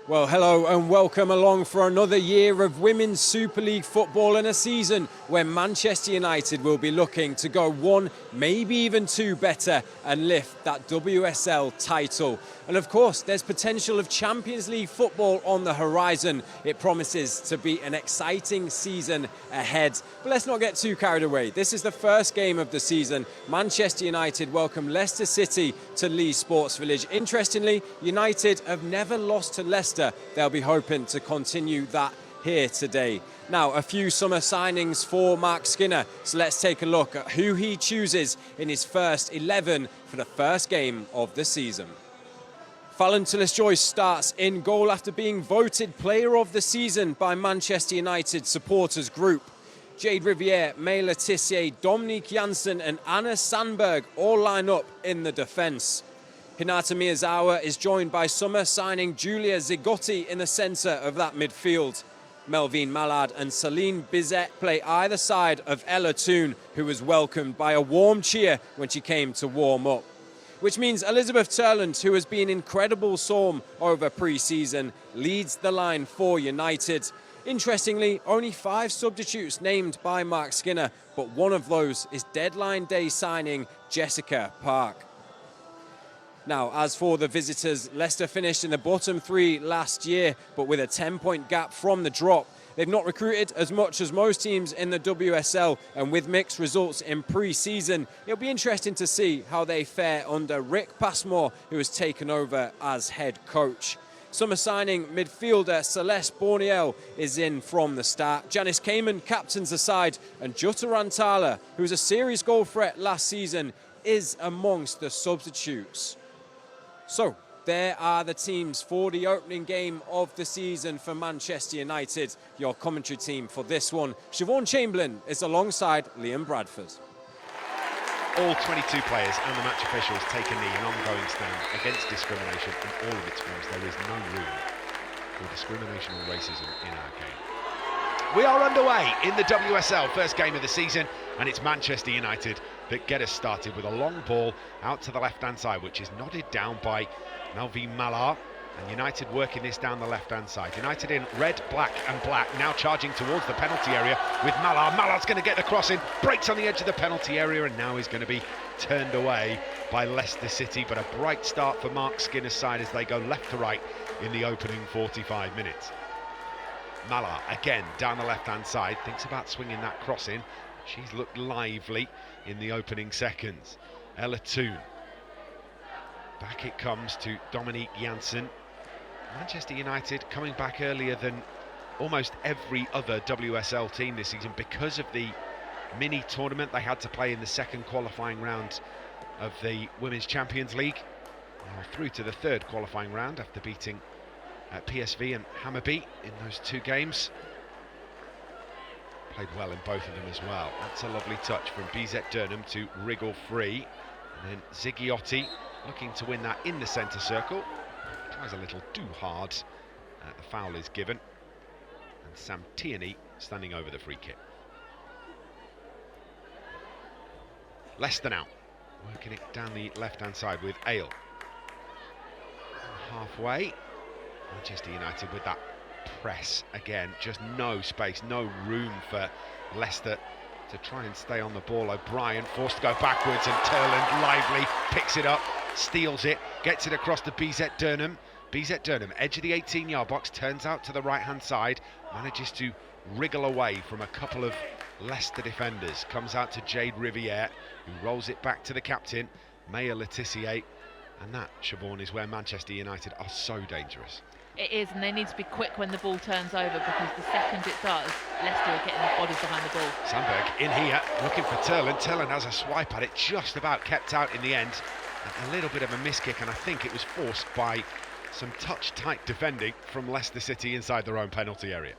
Well, hello and welcome along for another year of Women's Super League football and a season where Manchester United will be looking to go one, maybe even two better and lift that WSL title. And of course, there's potential of Champions League football on the horizon. It promises to be an exciting season ahead. But let's not get too carried away. This is the first game of the season. Manchester United welcome Leicester City to Leeds Sports Village. Interestingly, United have never lost to Leicester. They'll be hoping to continue that here today. Now, a few summer signings for Mark Skinner. So let's take a look at who he chooses in his first 11 for the first game of the season. Fallon Tillis-Joyce starts in goal after being voted Player of the Season by Manchester United supporters group. Jade Riviere, May Letitia, Dominique Janssen and Anna Sandberg all line up in the defence. Hinata Miyazawa is joined by summer signing Julia Zigotti in the centre of that midfield. Melvine Malard and Celine Bizet play either side of Ella Toone, who was welcomed by a warm cheer when she came to warm up. Which means Elizabeth Terland, who has been incredible form over pre-season, leads the line for United. Interestingly, only 5 substitutes named by Mark Skinner, but one of those is deadline day signing Jessica Park. Now, as for the visitors, Leicester finished in the bottom 3 last year, but with a 10-point gap from the drop. They've not recruited as much as most teams in the WSL, and with mixed results in pre-season, it'll be interesting to see how they fare under Rick Passmore, who has taken over as head coach. Summer signing midfielder Celeste Borniel is in from the start. Janice Kamen captains the side, and Jutta Rantala, who was a serious goal threat last season, is amongst the substitutes. So, there are the teams for the opening game of the season for Manchester United. Your commentary team for this one, Siobhan Chamberlain, is alongside Liam Bradford. All 22 players and the match officials take a knee, an ongoing stand against discrimination in all of its forms. There is no room for discrimination or racism in our game. We are underway in the WSL, first game of the season, and it's Manchester United that get us started with a long ball out to the left-hand side, which is nodded down by Melvine Malard, and United working this down the left-hand side. United in red, black and black, now charging towards the penalty area with Malard. Malard's going to get the cross in, breaks on the edge of the penalty area, and now is going to be turned away by Leicester City. But a bright start for Mark Skinner's side as they go left to right in the opening 45 minutes. Malard again down the left-hand side, thinks about swinging that cross in. She's looked lively in the opening seconds. Ella Toone. Back it comes to Dominique Janssen. Manchester United coming back earlier than almost every other WSL team this season because of the mini tournament they had to play in the second qualifying round of the Women's Champions League. Now through to the third qualifying round after beating PSV and Hammarby in those 2 games. Played well in both of them as well. That's a lovely touch from Bizet Durnham to wriggle free. And then Zigotti looking to win that in the centre circle. Tries a little too hard. The foul is given. And Sam Tierney standing over the free kick. Leicester now working it down the left-hand side with Ale. Halfway. Manchester United with that press again, just no space, no room for Leicester to try and stay on the ball. O'Brien forced to go backwards, and Terland lively picks it up, steals it, gets it across to Bizet Durnham. Bizet Durnham, edge of the 18-yard box, turns out to the right-hand side, manages to wriggle away from a couple of Leicester defenders, comes out to Jade Riviere, who rolls it back to the captain, Maya Letitia, and that, Siobhan, is where Manchester United are so dangerous. It is, and they need to be quick when the ball turns over, because the second it does, Leicester are getting their bodies behind the ball. Sandberg in here, looking for Terland. Terland has a swipe at it, just about kept out in the end. A little bit of a miss kick, and I think it was forced by some touch-tight defending from Leicester City inside their own penalty area.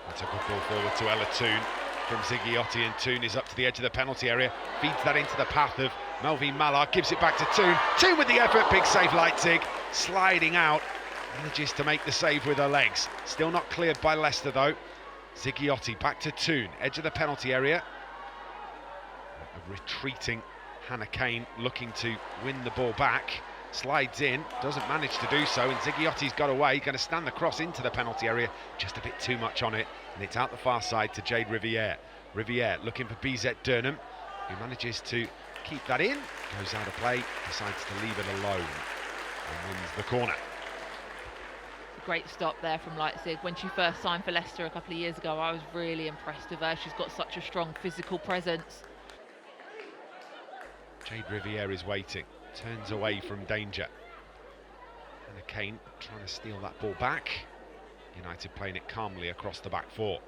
That's a good ball forward to Ella Toone from Zigotti, and Toone is up to the edge of the penalty area, feeds that into the path of Melvine Malard, gives it back to Toone. Toone with the effort, big save Leitzig, sliding out, manages to make the save with her legs. Still not cleared by Leicester though. Zigotti back to Toone, edge of the penalty area. A retreating Hannah Kane looking to win the ball back. slides in, doesn't manage to do so, and Zigiotti's got away, going to stand the cross into the penalty area, just a bit too much on it, and it's out the far side to Jade Riviere. Riviere looking for BZ Durnham, who manages to keep that in, goes out of play, decides to leave it alone, and wins the corner. Great stop there from Leipzig. When she first signed for Leicester a couple of years ago, I was really impressed with her. She's got such a strong physical presence. Jade Riviere is waiting, turns away from danger. And Kane trying to steal that ball back. United playing it calmly across the back four.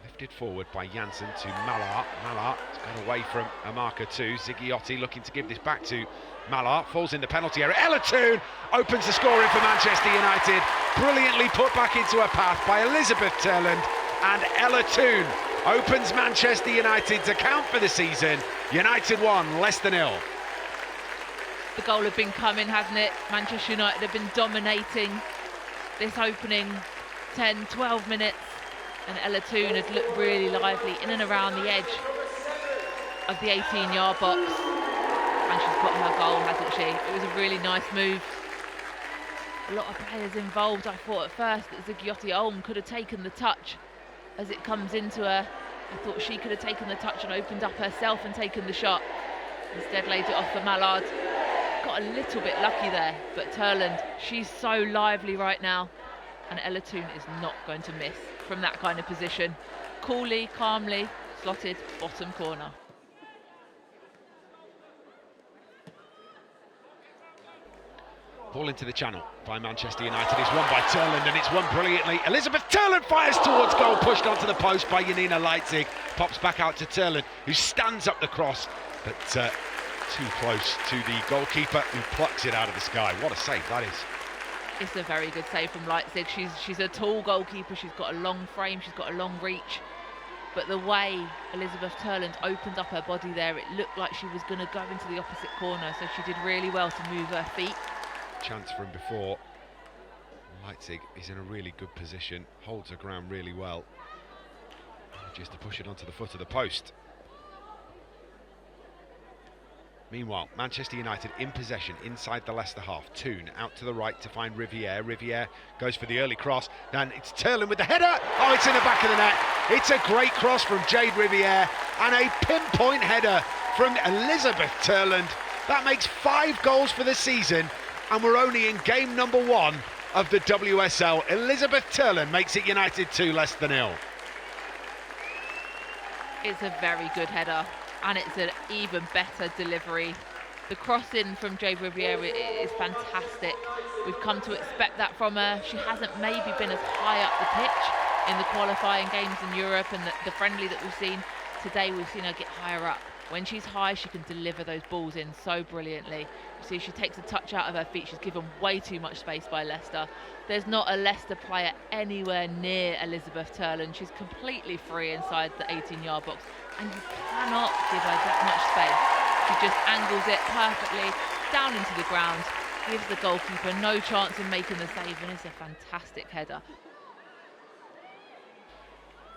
Lifted forward by Janssen to Malard. Malard has got away from a marker too. Zigiotti looking to give this back to Malard. Falls in the penalty area. Ella Toone opens the scoring for Manchester United. Brilliantly put back into her path by Elizabeth Terland. And Ella Toone opens Manchester United's account for the season. United 1, Leicester 0. The goal had been coming, hasn't it? Manchester United have been dominating this opening 10, 12 minutes. And Ella Toone had looked really lively in and around the edge of the 18-yard box. And she's got her goal, hasn't she? It was a really nice move. A lot of players involved. I thought at first that Zigiotti Olm could have taken the touch as it comes into her. I thought she could have taken the touch and opened up herself and taken the shot. Instead laid it off for Malard. Got a little bit lucky there, but Terland, she's so lively right now. And Ella Toone is not going to miss from that kind of position. Coolly, calmly, slotted bottom corner. Ball into the channel by Manchester United. It's won by Terland and it's won brilliantly. Elizabeth Terland fires towards goal, pushed onto the post by Janina Leipzig. Pops back out to Terland, who stands up the cross, but too close to the goalkeeper, who plucks it out of the sky. What a save that is. It's a very good save from Leipzig. She's a tall goalkeeper. She's got a long frame. She's got a long reach. But the way Elizabeth Terland opened up her body there, it looked like she was going to go into the opposite corner. So she did really well to move her feet. Chance from before. Leipzig is in a really good position, holds her ground really well. Just to push it onto the foot of the post. Meanwhile, Manchester United in possession inside the Leicester half. Toone out to the right to find Riviere. Riviere goes for the early cross. And it's Terland with the header. Oh, it's in the back of the net. It's a great cross from Jade Riviere and a pinpoint header from Elizabeth Terland. That makes 5 goals for the season, and we're only in game number 1 of the WSL. Elizabeth Terland makes it United 2, Leicester 0. It's a very good header. And it's an even better delivery. The crossing from Jade Riviere is fantastic. We've come to expect that from her. She hasn't maybe been as high up the pitch in the qualifying games in Europe and the friendly that we've seen. Today we've seen her get higher up. When she's high, she can deliver those balls in so brilliantly. You see, she takes a touch out of her feet. She's given way too much space by Leicester. There's not a Leicester player anywhere near Elizabeth Terland. She's completely free inside the 18-yard box, and you cannot give her that much space. She just angles it perfectly down into the ground, gives the goalkeeper no chance in making the save, and it's a fantastic header.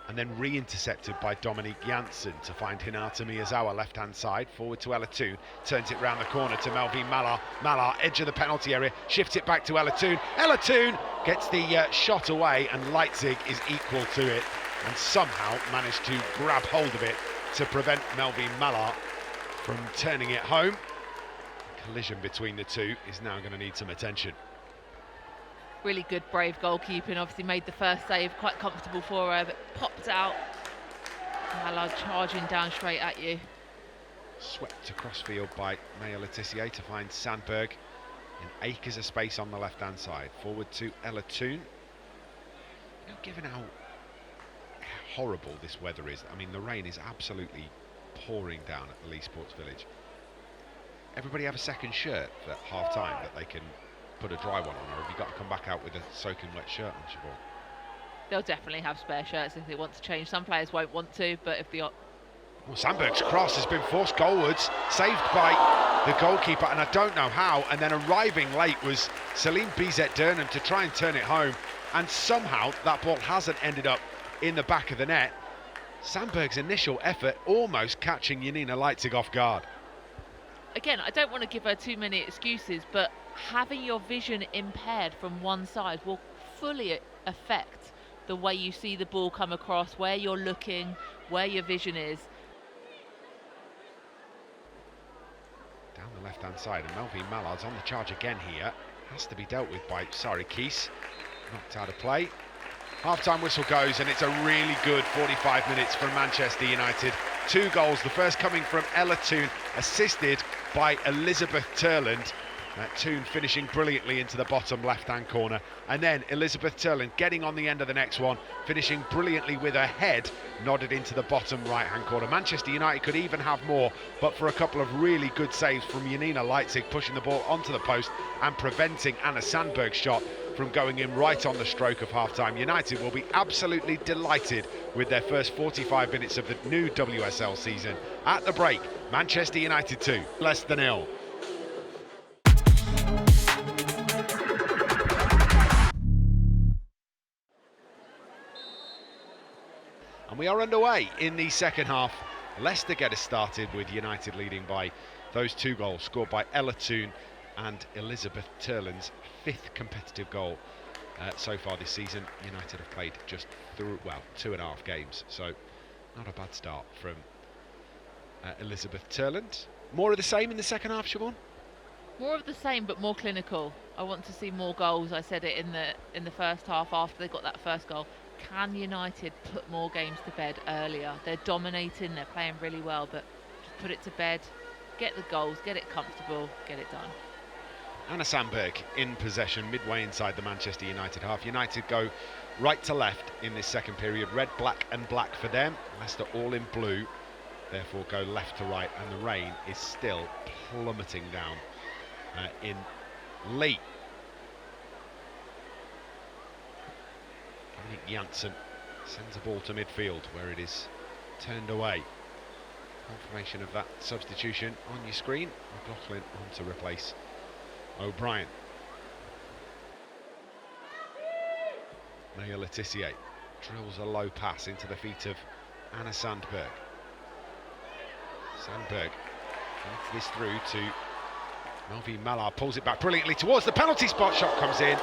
And then re-intercepted by Dominique Janssen to find Hinata Miyazawa left-hand side, forward to Ella Toone, turns it round the corner to Melvin Malard. Malard, edge of the penalty area, shifts it back to Ella Toone. Ella Toone gets the shot away, and Leipzig is equal to it, and somehow managed to grab hold of it to prevent Melvin Malard from turning it home. Collision between the two is now going to need some attention. Really good, brave goalkeeping. Obviously made the first save, quite comfortable for her, but popped out. Malard charging down straight at you. Swept across field by Maya Letitia to find Sandberg in acres of space on the left-hand side. Forward to Ella Toone. You know, given how horrible this weather is, I mean, the rain is absolutely pouring down at the Leigh Sports Village. Everybody have a second shirt at half-time that they can put a dry one on, or have you got to come back out with a soaking wet shirt on, Siobhan? They'll definitely have spare shirts if they want to change. Some players won't want to, but if the... Well, Sandberg's cross has been forced goalwards, saved by the goalkeeper, and I don't know how, and then arriving late was Celine Bizet-Durnham to try and turn it home, and somehow that ball hasn't ended up in the back of the net. Sandberg's initial effort almost catching Janina Leipzig off guard. again, I don't want to give her too many excuses, but having your vision impaired from one side will fully affect the way you see the ball come across, where you're looking, where your vision is. Down the left-hand side, and Melvin Mallard's on the charge again here. Has to be dealt with by Sari Keese. Knocked out of play. Half-time whistle goes, and it's a really good 45 minutes from Manchester United. 2 goals, the first coming from Ella Toone, assisted by Elizabeth Terland. Toone finishing brilliantly into the bottom left-hand corner, and then Elizabeth Terland getting on the end of the next one, finishing brilliantly with her head nodded into the bottom right-hand corner. Manchester United could even have more, but for a couple of really good saves from Janina Leicester, pushing the ball onto the post and preventing Anna Sandberg's shot from going in right on the stroke of half-time. United will be absolutely delighted with their first 45 minutes of the new WSL season. At the break, Manchester United 2, Leicester 0. And we are underway in the second half. Leicester get us started with United leading by those 2 goals scored by Ella Toone and Elizabeth Terland's 5th competitive goal so far this season. United have played just 2.5 games, so not a bad start from Elizabeth Terland. More of the same in the second half, Siobhan? More of the same, but more clinical. I want to see more goals. I said it in the first half after they got that first goal. Can United put more games to bed earlier? They're dominating, they're playing really well, but just put it to bed, get the goals, get it comfortable, get it done. Anna Sandberg in possession midway inside the Manchester United half. United go right to left in this second period. Red, black and black for them. Leicester all in blue, therefore go left to right, and the rain is still plummeting down in Lee. Dominique Janssen sends a ball to midfield where it is turned away. Confirmation of that substitution on your screen. McLaughlin on to replace O'Brien. Maya Letitia drills a low pass into the feet of Anna Sandberg. Sandberg feeds this through to Melvin Malard, pulls it back brilliantly towards the penalty spot. Shot comes in.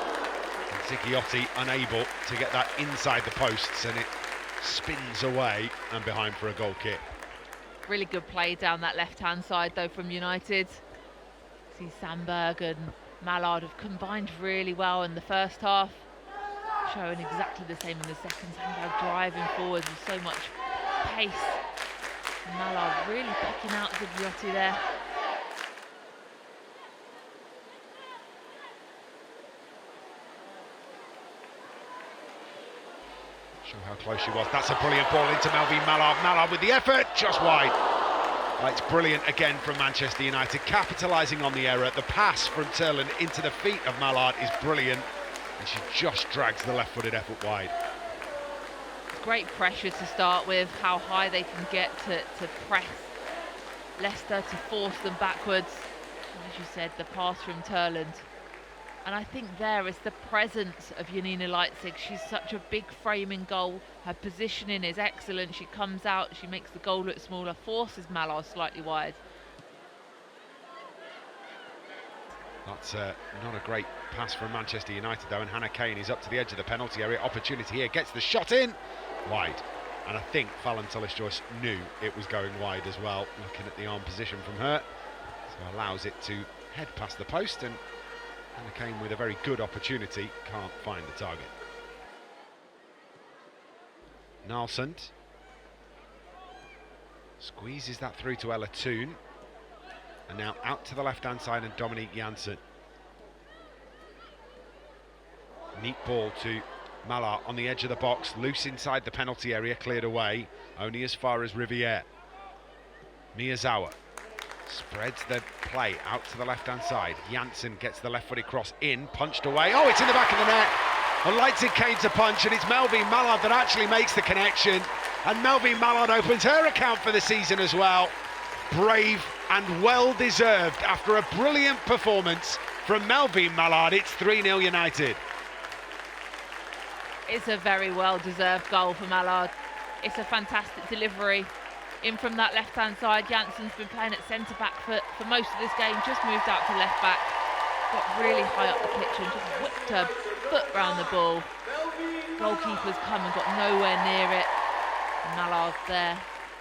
Ziggiotti unable to get that inside the posts, and it spins away and behind for a goal kick. Really good play down that left-hand side though from United. See Sandberg and Malard have combined really well in the first half, showing exactly the same in the second. Sandberg driving forward with so much pace. Malard really picking out Ziggiotti there. Show how close she was. That's a brilliant ball into Melvin Malard. Malard with the effort, just wide. It's brilliant again from Manchester United, capitalising on the error. The pass from Terland into the feet of Malard is brilliant, and she just drags the left-footed effort wide. Great pressure to start with, how high they can get to press Leicester, to force them backwards. And as you said, the pass from Terland. And I think there is the presence of Janina Leicester. She's such a big framing goal. Her positioning is excellent. She comes out, she makes the goal look smaller, forces Malard slightly wide. That's not a great pass from Manchester United though, and Hannah Kane is up to the edge of the penalty area. Opportunity here, gets the shot in, wide. And I think Fallon Tullis-Joyce knew it was going wide as well, looking at the arm position from her. So allows it to head past the post, and Hannah Kane with a very good opportunity can't find the target. Nalsund squeezes that through to Ella Toone, and now out to the left-hand side, and Dominique Janssen. Neat ball to Malard on the edge of the box, loose inside the penalty area, cleared away, only as far as Riviere. Miyazawa spreads the play out to the left-hand side. Janssen gets the left-footed cross in, punched away. Oh, it's in the back of the net. And Leipzig came to punch, and it's Melvin Malard that actually makes the connection. And Melvin Malard opens her account for the season as well. Brave and well-deserved after a brilliant performance from Melvin Malard. It's 3-0 United. It's a very well-deserved goal for Malard. It's a fantastic delivery. in from that left-hand side. Janssen's been playing at centre-back for most of this game, just moved out to left-back. Got really high up the pitch and just whipped her foot round the ball. Goalkeeper's come and got nowhere near it. And Mallard's there,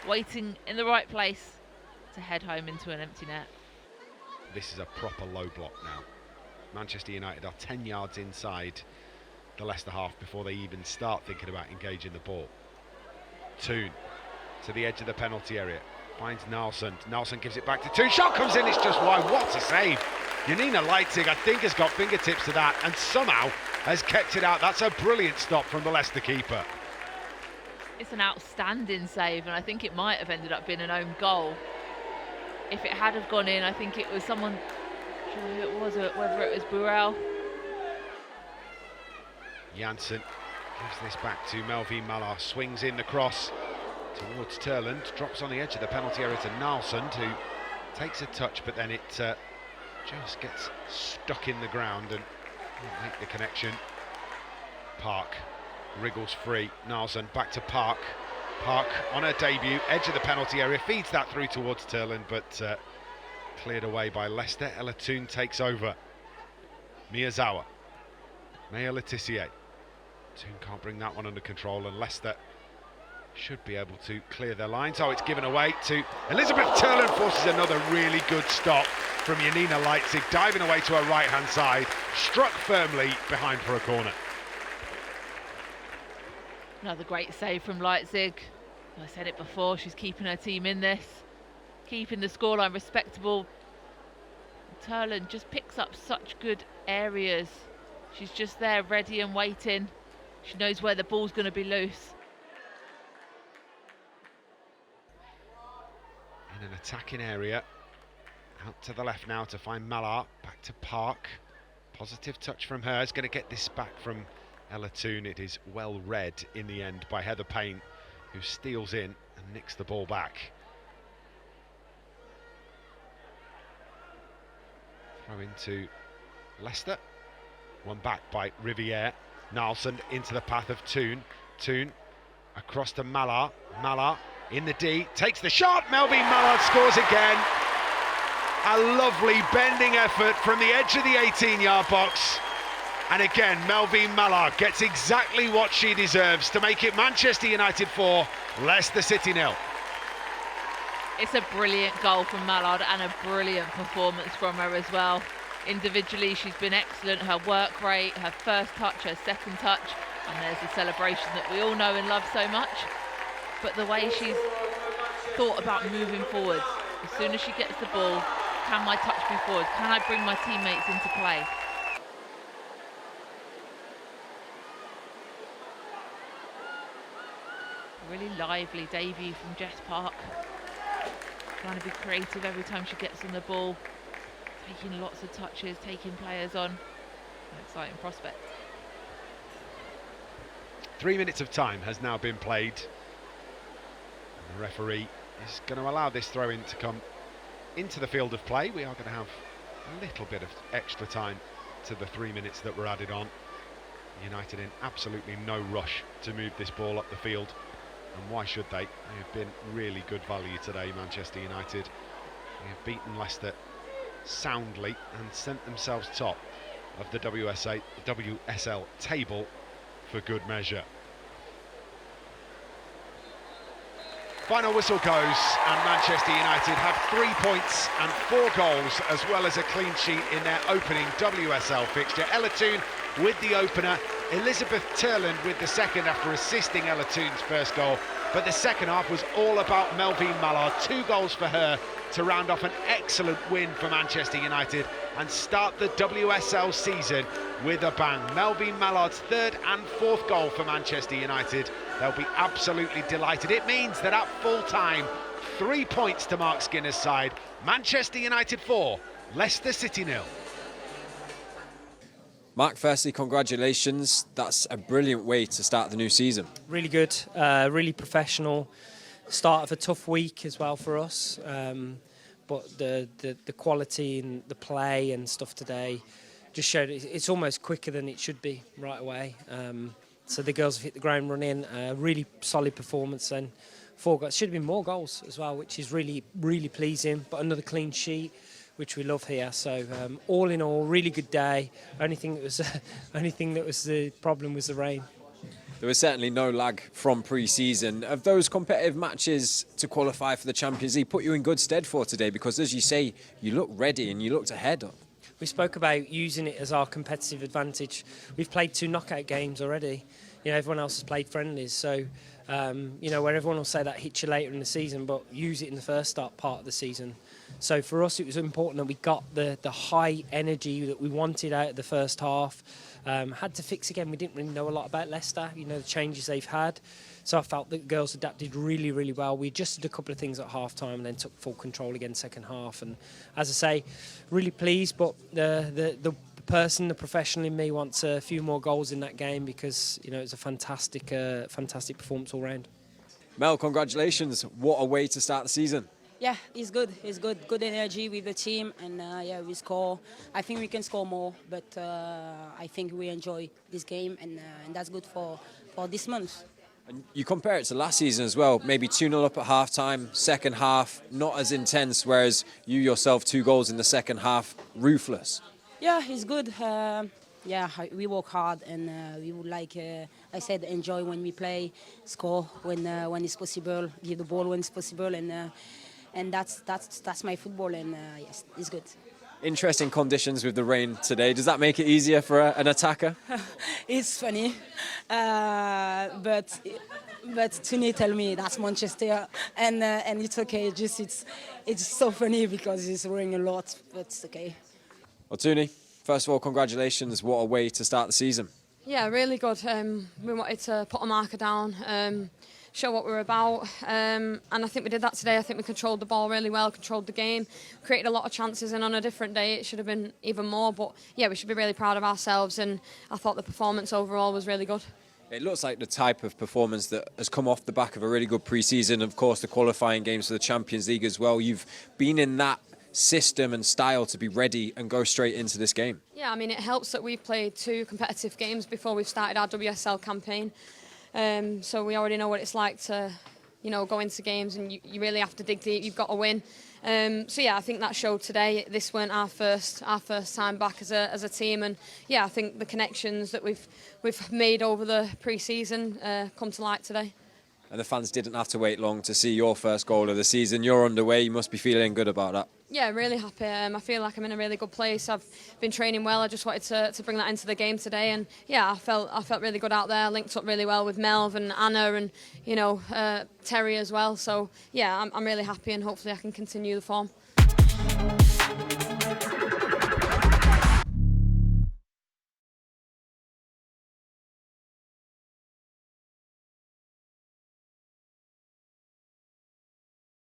waiting in the right place to head home into an empty net. This is a proper low block now. Manchester United are 10 yards inside the Leicester half before they even start thinking about engaging the ball. Toone to the edge of the penalty area, finds Nelson. Nelson gives it back to Toone. Shot comes in, it's just wide. What a save! Janina Leitzig, I think, has got fingertips to that and somehow has kept it out. That's a brilliant stop from the Leicester keeper. It's an outstanding save, and I think it might have ended up being an own goal. If it had have gone in, I think it was someone, I'm not sure who it was, whether it was Burrell. Janssen gives this back to Melvin Malard, swings in the cross towards Terland, drops on the edge of the penalty area to Nelson, who takes a touch, but then it just gets stuck in the ground and won't make the connection. Park wriggles free. Nelson back to Park. Park on her debut, edge of the penalty area, feeds that through towards Terland, but cleared away by Leicester. Ella Toone takes over. Miyazawa, Maya Letitia. Toone can't bring that one under control, and Leicester should be able to clear their lines. Oh, it's given away to Elizabeth. Terland forces another really good stop from Janina Leitzig, diving away to her right-hand side, struck firmly behind for a corner. Another great save from Leitzig. I said it before, she's keeping her team in this, keeping the scoreline respectable. Terland just picks up such good areas. She's just there ready and waiting. She knows where the ball's going to be loose. In an attacking area, out to the left now to find Malard, back to Park. Positive touch from her, is going to get this back from Ella Toone. It is well read in the end by Heather Payne, who steals in and nicks the ball back. Throw into Leicester, one back by Riviere. Nelson into the path of Toone. Toone across to Malard. Malard in the D, takes the shot. Melvin Malard scores again. A lovely bending effort from the edge of the 18-yard box. And again, Melvin Malard gets exactly what she deserves to make it Manchester United 4, Leicester City 0. It's a brilliant goal from Malard and a brilliant performance from her as well. Individually, she's been excellent. Her work rate, her first touch, her second touch, and there's the celebration that we all know and love so much. But the way she's thought about moving forwards, as soon as she gets the ball, can my touch be forward? Can I bring my teammates into play? Really lively debut from Jess Park. Trying to be creative every time she gets on the ball. Taking lots of touches, taking players on. An exciting prospect. 3 minutes of time has now been played. And the referee is going to allow this throw-in to come into the field of play. We are going to have a little bit of extra time to the 3 minutes that were added on. United in absolutely no rush to move this ball up the field. And why should they? They have been really good value today, Manchester United. They have beaten Leicester soundly and sent themselves top of the WSL table for good measure. Final whistle goes and Manchester United have 3 points and 4 goals as well as a clean sheet in their opening WSL fixture. Ella Toone with the opener, Elizabeth Terland with the second after assisting Ella Toone's first goal. But the second half was all about Melvin Malard. 2 goals for her to round off an excellent win for Manchester United and start the WSL season with a bang. Melvin Mallard's 3rd and 4th goal for Manchester United. They'll be absolutely delighted. It means that at full time, 3 points to Mark Skinner's side. Manchester United 4, Leicester City 0. Mark, firstly, congratulations. That's a brilliant way to start the new season. Really good, really professional. Start of a tough week as well for us. But the quality and the play and stuff today just showed it's almost quicker than it should be right away. So the girls have hit the ground running. Really solid performance then 4 goals. Should have been more goals as well, which is really, really pleasing. But another clean sheet, which we love here. So all in all, really good day. Only thing that was the problem was the rain. There was certainly no lag from pre-season. Of those competitive matches to qualify for the Champions League, put you in good stead for today, because as you say, you look ready and you looked ahead. We spoke about using it as our competitive advantage. We've played 2 knockout games already. Everyone else has played friendlies. So, where everyone will say that hits you later in the season, but use it in the first part of the season. So for us, it was important that we got the high energy that we wanted out of the first half. Had to fix again. We didn't really know a lot about Leicester, the changes they've had. So I felt that the girls adapted really, really well. We adjusted a couple of things at half-time and then took full control again second half. And as I say, really pleased, but the person, the professional in me wants a few more goals in that game because, it was a fantastic performance all round. Mel, congratulations. What a way to start the season. Yeah, it's good. It's good. Good energy with the team, and we score. I think we can score more, but I think we enjoy this game, and that's good for this month. And you compare it to last season as well, maybe 2-0 up at half-time, second half, not as intense, whereas you yourself, 2 goals in the second half, ruthless. Yeah, it's good. We work hard, and we would like, I said, enjoy when we play, score when it's possible, give the ball when it's possible, and that's my football, and yes, it's good. Interesting conditions with the rain today. Does that make it easier for an attacker? It's funny, but Toone tell me that's Manchester, and it's okay. It's so funny because it's raining a lot, but it's okay. Well, Toone, first of all, congratulations. What a way to start the season. Yeah, really good. We wanted to put a marker down, show what we were about, and I think we did that today. I think we controlled the ball really well, controlled the game, created a lot of chances, and on a different day it should have been even more. But yeah, we should be really proud of ourselves, and I thought the performance overall was really good. It looks like the type of performance that has come off the back of a really good pre-season, of course the qualifying games for the Champions League as well. You've been in that system and style to be ready and go straight into this game. Yeah, I mean, it helps that we've played 2 competitive games before we've started our WSL campaign. So we already know what it's like to, go into games, and you really have to dig deep. You've got to win. So yeah, I think that showed today. This weren't our first time back as a team, and yeah, I think the connections that we've made over the pre-season come to light today. And the fans didn't have to wait long to see your first goal of the season. You're underway. You must be feeling good about that. Yeah, really happy. I feel like I'm in a really good place. I've been training well. I just wanted to bring that into the game today, and yeah, I felt really good out there. Linked up really well with Melv and Anna, and Terry as well. So yeah, I'm really happy, and hopefully I can continue the form.